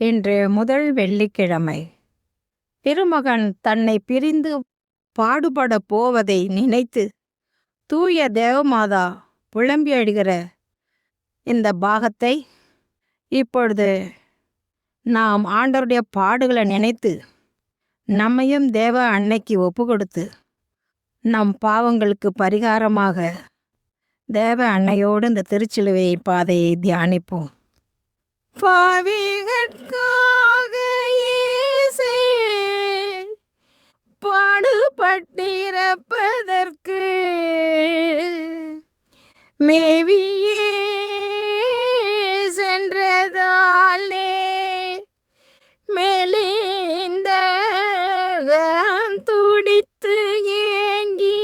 இன்று முதல் வெள்ளிக்கிழமை. திருமகன் தன்னை பிரிந்து பாடுபட போவதை நினைத்து தூய தேவமாதா புலம்பி அழுகிற இந்த பாகத்தை இப்பொழுது நாம் ஆண்டவருடைய பாடுகளை நினைத்து நம்மையும் தேவ அன்னைக்கு ஒப்பு கொடுத்து நம் பாவங்களுக்கு பரிகாரமாக தேவ அன்னையோடு இந்த திருச்சிலுவை பாதையை தியானிப்போம். பாவிகட்காக இயேசு பாடுபட்டிருப்பதற்கு மேவியே சென்றதாலே மெலிந்த துடித்து ஏங்கி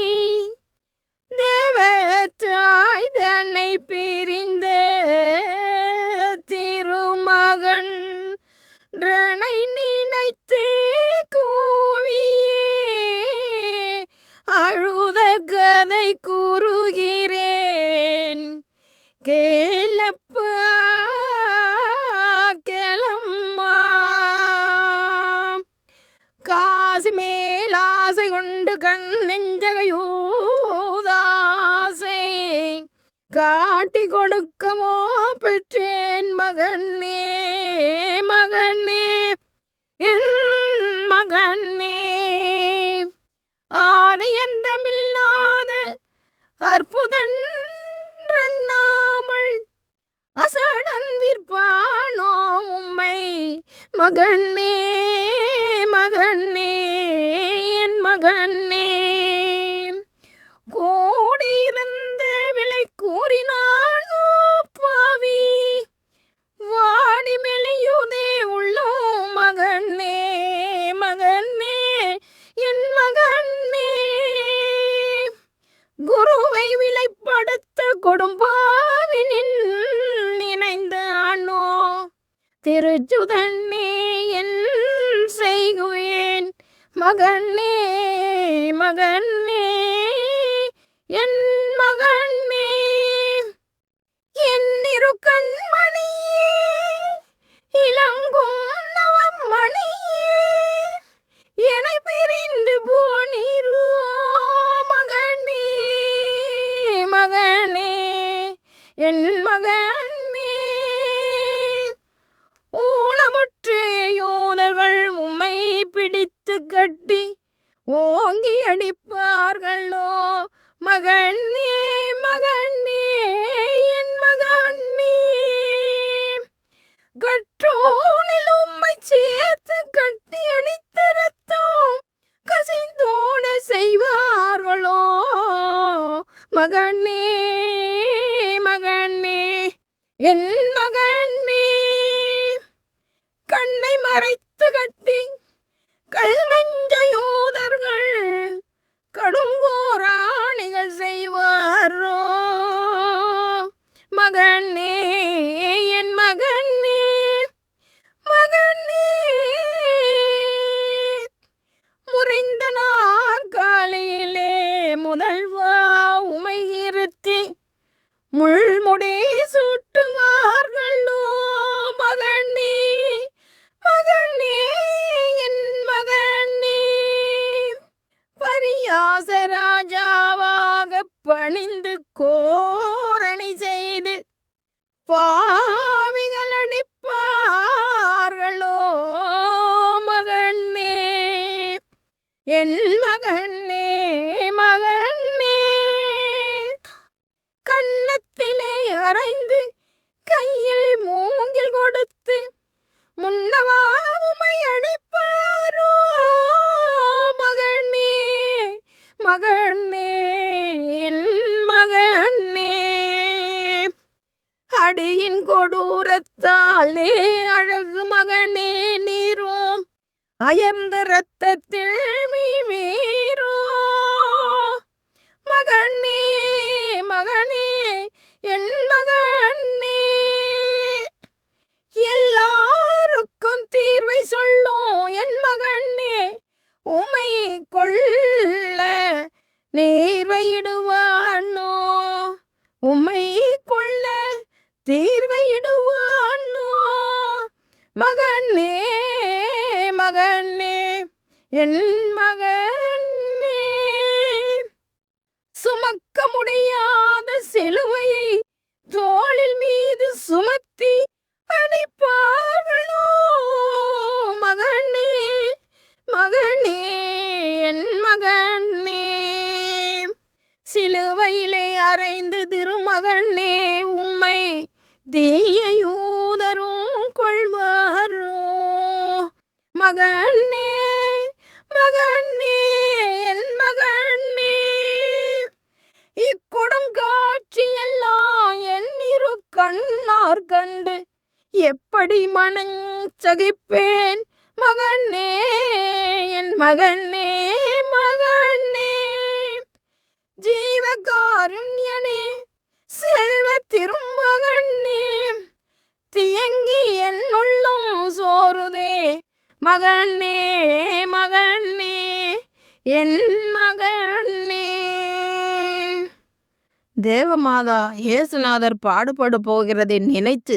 தேவத்தாய் தன்னை பிரிந்த திருமகன் ரனை நினைத்து கூவியே அழுத கதை கூறுகிறேன் கேளப்பா கேளம்மா. காசு மேல் ஆசை கொண்டு கண் நெஞ்சகையூதாசை காட்டி கொடுக்கமோ பெற்றேன் மகனே மகனே என் மகனே. ஆரியந்தமில்லாத அற்புதங்கள் அசடன் விற்பானோ உம்மை மகனே மகனே என் மகனே. கூடியிருந்த விலை கூறினானோ பாவி வாடி மெலியுதே உள்ளோ மகனே மகனே என் மகனே. குருவை விலைப்படுத்த கொடும்பாவினின் நினைந்தானோ திருச்சுதன்னே என் செய்குவேன் மகனே மகனே என் மகனே. என் இரு கண்மணியே இளங்கும் நவமணியே என்னை பிரிந்து போனீரோ மகனே மகனே என் மகனே. ஊனமுற்ற யோதர்கள் உம்மை பிடித்து கட்டி ஓங்கி அடிப்பார்களோ மகனே மகனே என் மகனே. கற்றோனில் உம்மை சேர்த்து கட்டி அடித்த ரத்தம் கசிந்தோட செய்வார்களோ மகனே மகனே என் மகனே. கண்ணை மறைத்து கட்டி கல்நெஞ்ச யூதர்கள் கடுங்கோராணிகள் செய்வாரோ மகனே என் மகனே மகனே. முறைந்த நாற்காலியிலே முதல்வா உமை இருத்தி முள்முடி சூட்டுவார்களோ மகனே மகனே என் மகனே. பரியாச ராஜாவாக பணிந்து கோரணி செய்து பாவிகள் அடிப்பார்களோ மகனே என் மகனே மகனே. கன்னத்திலே அரைந்து கையில் மூங்கில் கொடுத்து முன்னவா உமை அடிப்பாரோ மகனே மகனே என் மகனே. அடியின் கொடூரத்தாலே அழகு மகனே நீரும் அயர்ந்த இரத்தத்தில் மீறோ மகனே மகனே என் மகனே. எல்லாருக்கும் தீர்வை சொல்லும் என் மகனே உமை கொள்ள நேர்வையிடுவானோ உமை கொள்ள தீர்வையிடுவானோ மகனே மகனே என் மகனே, சுமக்க முடியாத சிலுவையை தோளில் மீது சுமத்தி அடிப்பார்களோ. மகனே மகனே என் மகனே, சிலுவையிலே அறைந்து திருமகனே உம்மை தீய யூதரும் கொள்வாரோ. மகனே மகனே என் மகனே, இக்கொடுங்காட்சியெல்லாம் என் இரு கண்ணார் கண்டு எப்படி மனஞ்சகிப்பேன். மகனே என் மகனே மகனே, ஜீவகாருண்யனே செல்வ திருமகனே, தியங்கி என் உள்ளம் சோறுதே. மகனே மகனே என் மகனே. தேவமாதா இயேசுநாதர் பாடுபட போகிறதை நினைத்து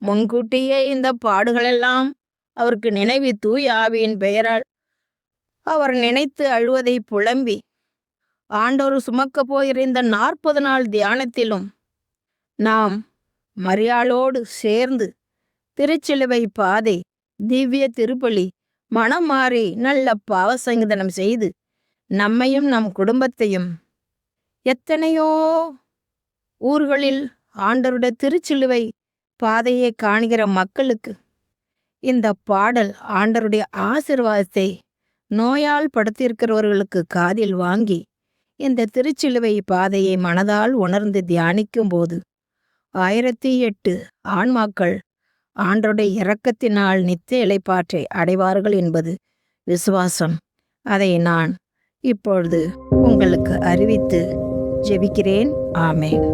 முன்கூட்டியே இந்த பாடுகளெல்லாம் அவருக்கு நினைவு தூய ஆவியின் பெயரால் அவர் நினைத்து அழுவதை புலம்பி ஆண்டவர் சுமக்க போகிற இந்த 40 நாள் தியானத்திலும் நாம் மரியாளோடு சேர்ந்து திருச்சிலுவை பாதை, திவ்ய திருப்பலி, மனம் மாறி நல்ல பாவசங்கீதனம் செய்து நம்மையும் நம் குடும்பத்தையும் எத்தனையோ ஊர்களில் ஆண்டவருடைய திருச்சிலுவை பாதையை காண்கிற மக்களுக்கு இந்த பாடல் ஆண்டவருடைய ஆசீர்வாதத்தை நோயால் படுத்திருக்கிறவர்களுக்கு காதில் வாங்கி இந்த திருச்சிலுவை பாதையை மனதால் உணர்ந்து தியானிக்கும் போது 1008 ஆன்மாக்கள் ஆண்டவருடைய இரக்கத்தினால் நித்திய இளைப்பாற்றை அடைவார்கள் என்பது விசுவாசம். அதை நான் இப்பொழுது உங்களுக்கு அறிவித்து ஜெபிக்கிறேன். ஆமென்.